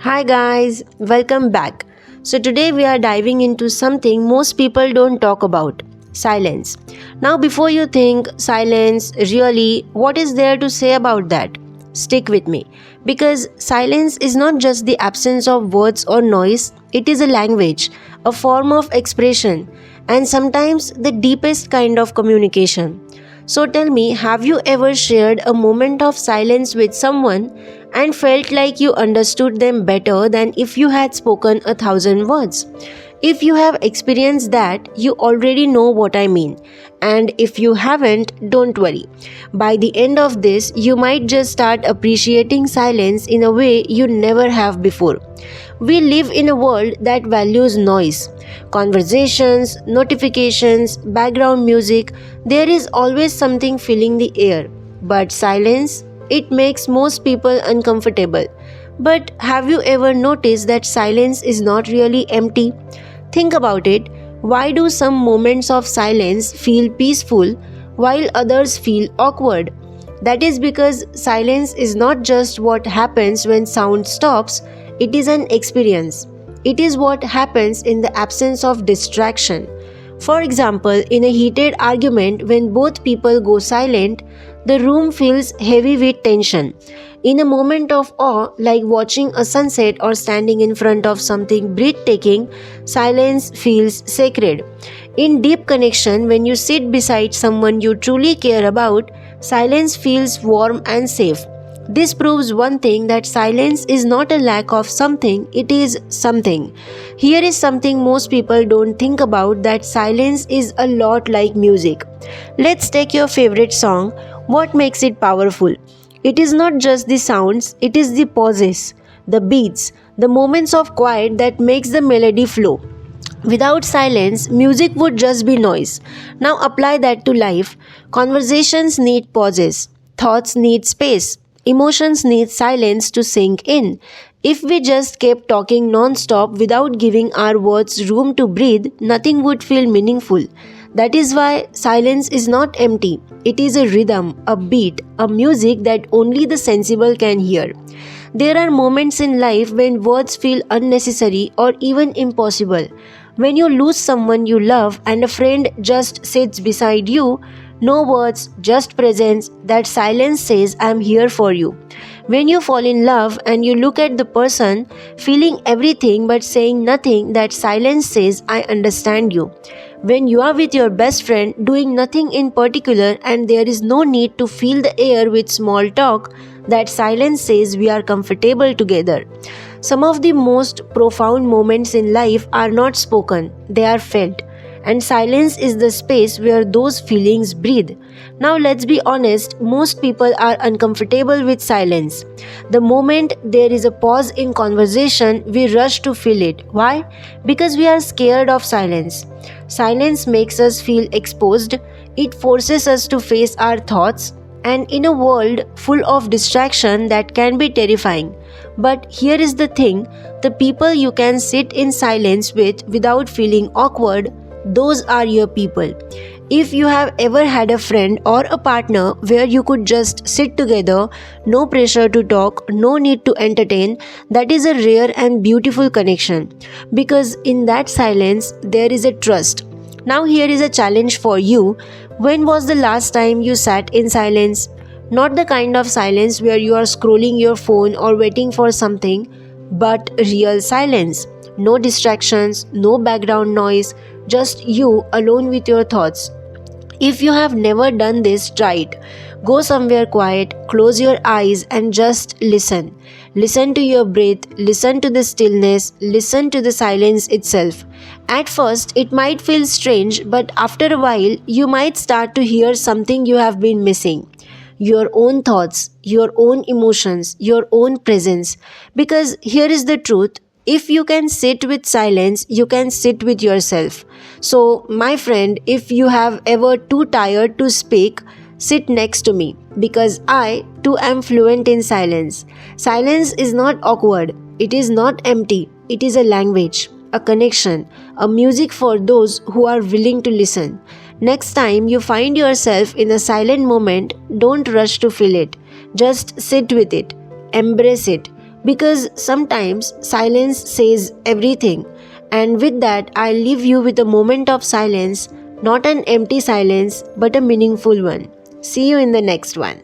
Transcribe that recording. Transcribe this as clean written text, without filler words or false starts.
Hi guys, welcome back. So today we are diving into something most people don't talk about, silence. Now before you think silence, really, what is there to say about that? Stick with me because silence is not just the absence of words or noise, it is a language, a form of expression, and sometimes the deepest kind of communication. So tell me, have you ever shared a moment of silence with someone and felt like you understood them better than if you had spoken 1,000 words? If you have experienced that, you already know what I mean. And if you haven't, don't worry. By the end of this, you might just start appreciating silence in a way you never have before. We live in a world that values noise. Conversations, notifications, background music, there is always something filling the air. But silence, it makes most people uncomfortable. But have you ever noticed that silence is not really empty? Think about it. Why do some moments of silence feel peaceful while others feel awkward? That is because silence is not just what happens when sound stops, it is an experience. It is what happens in the absence of distraction. For example, in a heated argument, when both people go silent, the room feels heavy with tension. In a moment of awe, like watching a sunset or standing in front of something breathtaking, silence feels sacred. In deep connection, when you sit beside someone you truly care about, silence feels warm and safe. This proves one thing, that silence is not a lack of something, it is something. Here is something most people don't think about, that silence is a lot like music. Let's take your favorite song. What makes it powerful? It is not just the sounds, it is the pauses, the beats, the moments of quiet that makes the melody flow. Without silence, music would just be noise. Now apply that to life. Conversations need pauses, thoughts need space. Emotions need silence to sink in. If we just kept talking non-stop without giving our words room to breathe, nothing would feel meaningful. That is why silence is not empty. It is a rhythm, a beat, a music that only the sensible can hear. There are moments in life when words feel unnecessary or even impossible. When you lose someone you love and a friend just sits beside you, no words, just presence, that silence says, I'm here for you. When you fall in love and you look at the person, feeling everything but saying nothing, that silence says, I understand you. When you are with your best friend doing nothing in particular and there is no need to fill the air with small talk, that silence says we are comfortable together. Some of the most profound moments in life are not spoken, they are felt. And silence is the space where those feelings breathe. Now let's be honest, most people are uncomfortable with silence. The moment there is a pause in conversation, we rush to fill it. Why? Because we are scared of silence. Silence makes us feel exposed. It forces us to face our thoughts. And in a world full of distraction, that can be terrifying. But here is the thing, the people you can sit in silence with without feeling awkward, those are your people. If you have ever had a friend or a partner where you could just sit together, no pressure to talk, no need to entertain, that is a rare and beautiful connection. Because in that silence, there is a trust. Now here is a challenge for you. When was the last time you sat in silence? Not the kind of silence where you are scrolling your phone or waiting for something, but real silence. No distractions, no background noise, just you alone with your thoughts. If you have never done this, try it. Go somewhere quiet, close your eyes and just listen. Listen to your breath, listen to the stillness, listen to the silence itself. At first, it might feel strange, but after a while, you might start to hear something you have been missing. Your own thoughts, your own emotions, your own presence. Because here is the truth. If you can sit with silence, you can sit with yourself. So, my friend, if you have ever too tired to speak, sit next to me because I too am fluent in silence. Silence is not awkward. It is not empty. It is a language, a connection, a music for those who are willing to listen. Next time you find yourself in a silent moment, don't rush to fill it. Just sit with it. Embrace it. because sometimes silence says everything. And with that, I'll leave you with a moment of silence, not an empty silence, but a meaningful one. See you in the next one.